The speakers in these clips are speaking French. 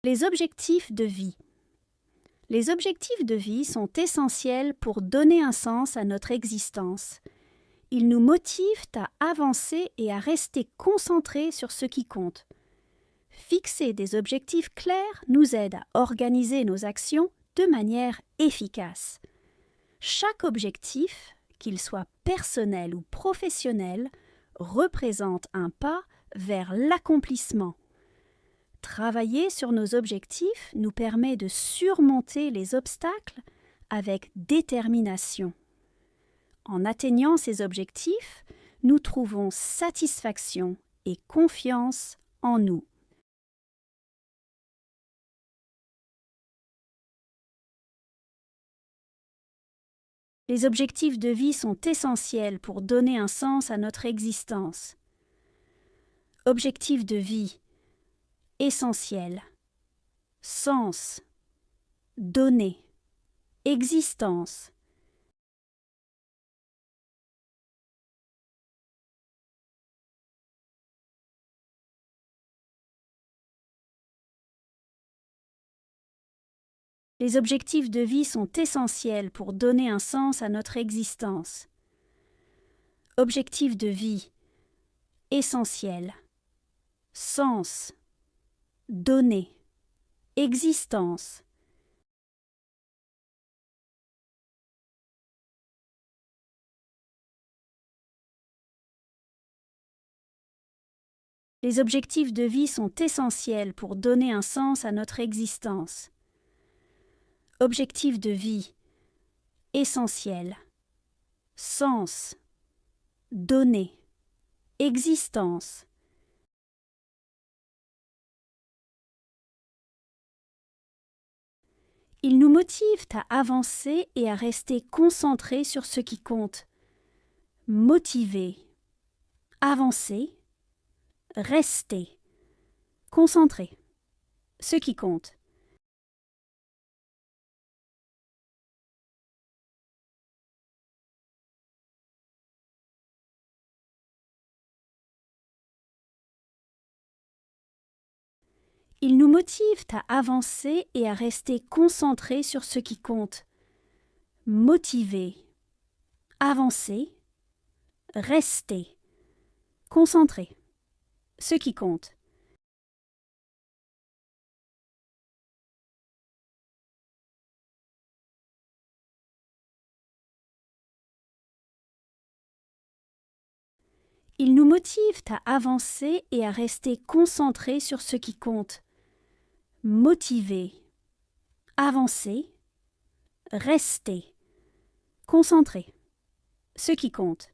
Les objectifs de vie. Les objectifs de vie sont essentiels pour donner un sens à notre existence. Ils nous motivent à avancer et à rester concentrés sur ce qui compte. Fixer des objectifs clairs nous aide à organiser nos actions de manière efficace. Chaque objectif, qu'il soit personnel ou professionnel, représente un pas vers l'accomplissement. Travailler sur nos objectifs nous permet de surmonter les obstacles avec détermination. En atteignant ces objectifs, nous trouvons satisfaction et confiance en nous. Les objectifs de vie sont essentiels pour donner un sens à notre existence. Objectifs de vie. Essentiel. Sens. Donner. Existence. Les objectifs de vie sont essentiels pour donner un sens à notre existence. Objectifs de vie. Essentiel. Sens. Donner. Existence. Les objectifs de vie sont essentiels pour donner un sens à notre existence. Objectifs de vie. Essentiel. Sens. Donner. Existence. Ils nous motivent à avancer et à rester concentrés sur ce qui compte. Motiver. Avancer. Rester. Concentré. Ce qui compte. Ils nous motivent à avancer et à rester concentrés sur ce qui compte. Motiver. Avancer. Rester. Concentré. Ce qui compte. Ils nous motivent à avancer et à rester concentrés sur ce qui compte. Motiver. Avancer. Rester. Concentré. Ce qui compte.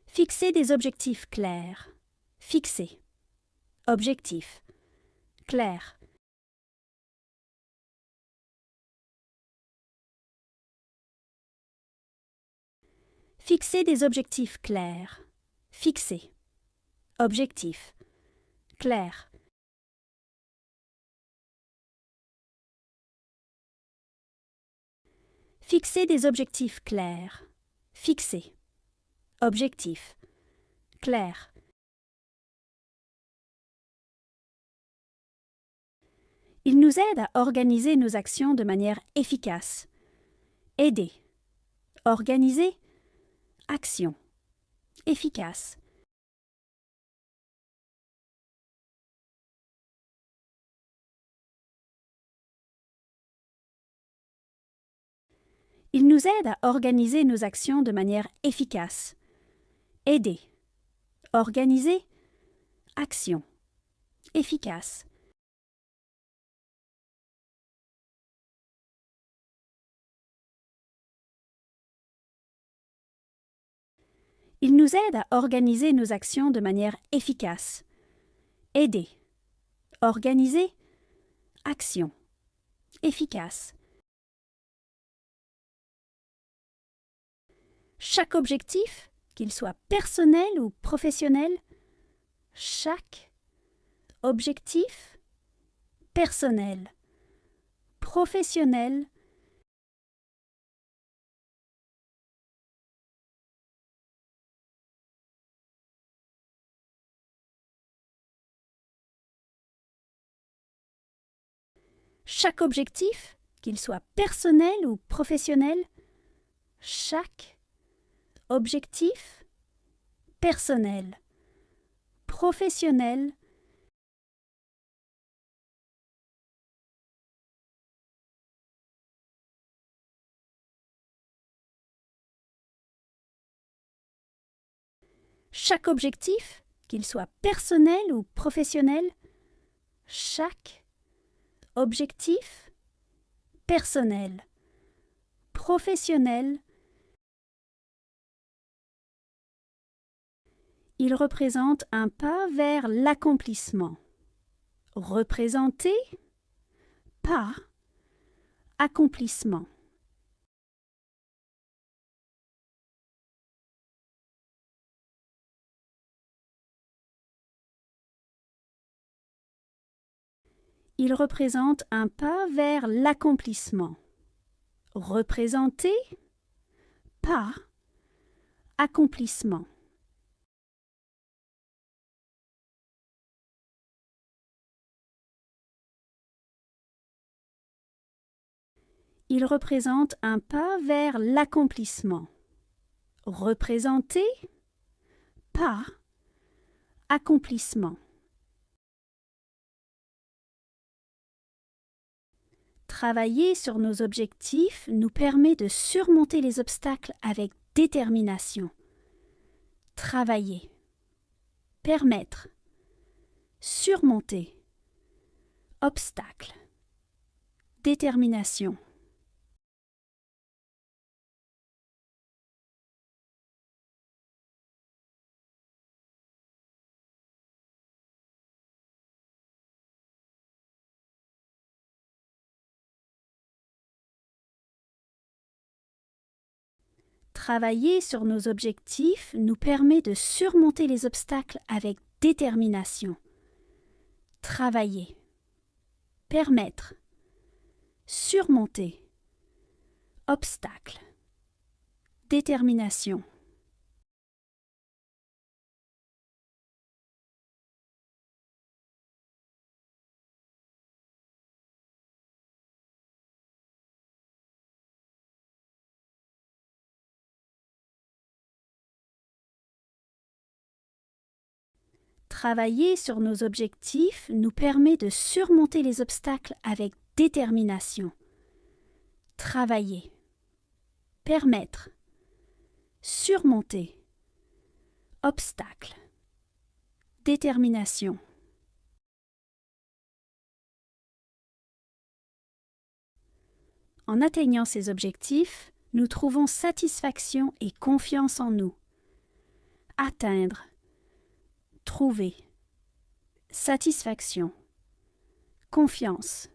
Fixer des objectifs clairs. Fixer. Objectif. Clair. Fixer des objectifs clairs. Fixer. Objectif. Clair. Fixer des objectifs clairs. Fixer. Objectif. Clair. Il nous aide à organiser nos actions de manière efficace. Aider. Organiser. Action. Efficace. Il nous aide à organiser nos actions de manière efficace. Aider. Organiser. Action. Efficace. Il nous aide à organiser nos actions de manière efficace. Aider. Organiser. Action. Efficace. Chaque objectif, qu'il soit personnel ou professionnel, chaque objectif personnel, professionnel, Chaque objectif, qu'il soit personnel ou professionnel, chaque objectif personnel, professionnel, chaque objectif, qu'il soit personnel ou professionnel, chaque objectif personnel, professionnel, il représente un pas vers l'accomplissement. Représenter, pas, accomplissement. Il représente un pas vers l'accomplissement. Représenter, pas, accomplissement. Il représente un pas vers l'accomplissement. Représenter, pas, accomplissement. Travailler sur nos objectifs nous permet de surmonter les obstacles avec détermination. Travailler. Permettre. Surmonter. Obstacle. Détermination. Travailler sur nos objectifs nous permet de surmonter les obstacles avec détermination. Travailler. Permettre. Surmonter. Obstacle. Détermination. Travailler sur nos objectifs nous permet de surmonter les obstacles avec détermination. Travailler. Permettre. Surmonter. Obstacle. Détermination. En atteignant ces objectifs, nous trouvons satisfaction et confiance en nous. Atteindre. Trouver. Satisfaction. Confiance.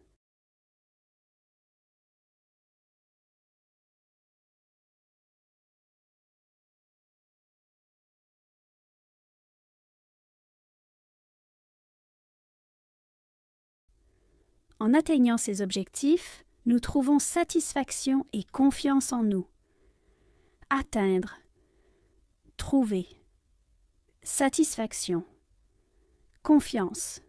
En atteignant ces objectifs, nous trouvons satisfaction et confiance en nous. Atteindre. Trouver. Satisfaction. Confiance.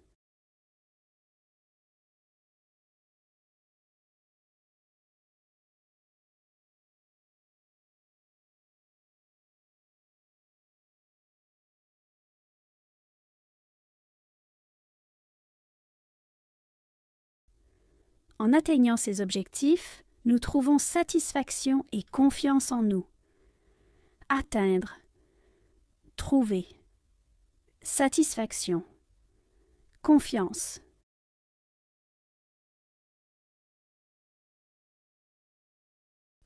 En atteignant ces objectifs, nous trouvons satisfaction et confiance en nous. Atteindre. Trouver. Satisfaction. Confiance.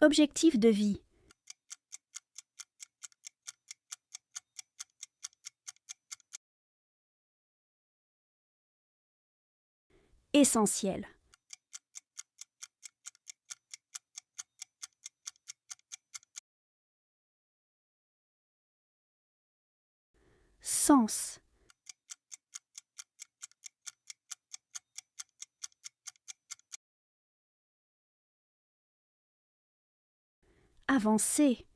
Objectif de vie. Essentiel. Sens. Avancer.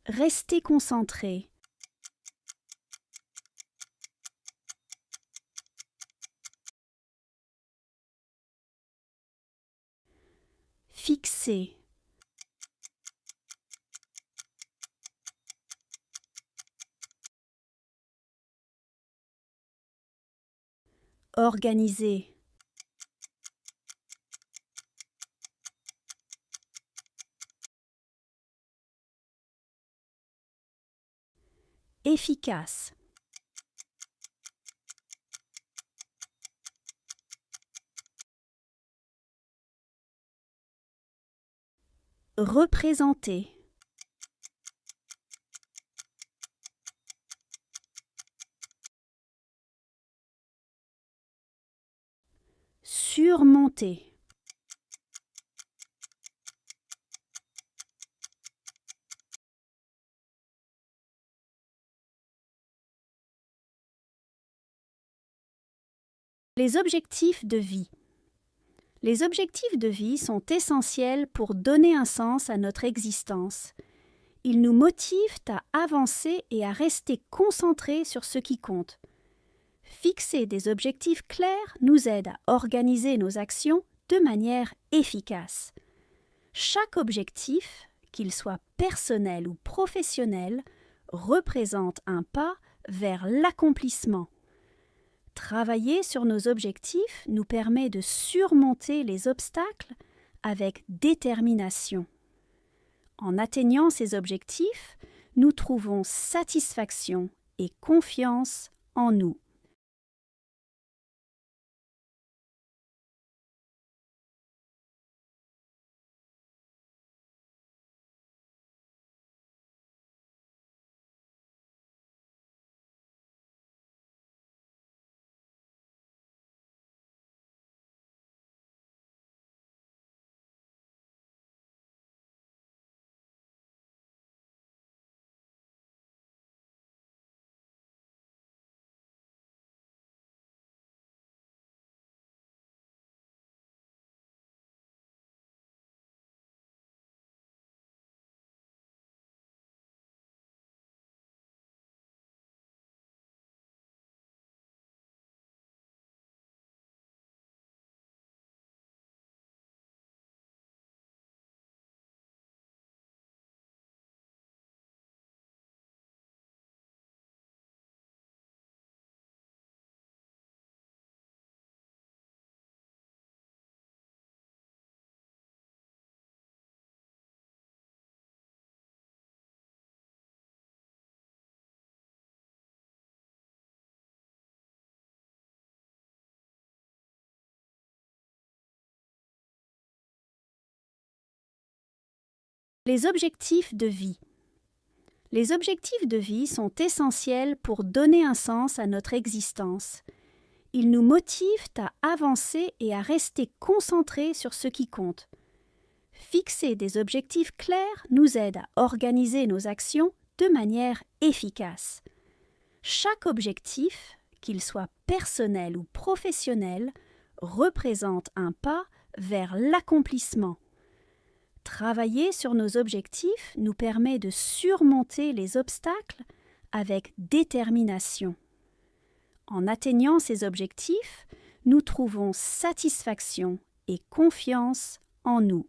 Restez concentré. Fixer. Organiser. Efficace. Représenter. Surmonter. Les objectifs de vie. Les objectifs de vie sont essentiels pour donner un sens à notre existence. Ils nous motivent à avancer et à rester concentrés sur ce qui compte. Fixer des objectifs clairs nous aide à organiser nos actions de manière efficace. Chaque objectif, qu'il soit personnel ou professionnel, représente un pas vers l'accomplissement. Travailler sur nos objectifs nous permet de surmonter les obstacles avec détermination. En atteignant ces objectifs, nous trouvons satisfaction et confiance en nous. Les objectifs de vie. Les objectifs de vie sont essentiels pour donner un sens à notre existence. Ils nous motivent à avancer et à rester concentrés sur ce qui compte. Fixer des objectifs clairs nous aide à organiser nos actions de manière efficace. Chaque objectif, qu'il soit personnel ou professionnel, représente un pas vers l'accomplissement. Travailler sur nos objectifs nous permet de surmonter les obstacles avec détermination. En atteignant ces objectifs, nous trouvons satisfaction et confiance en nous.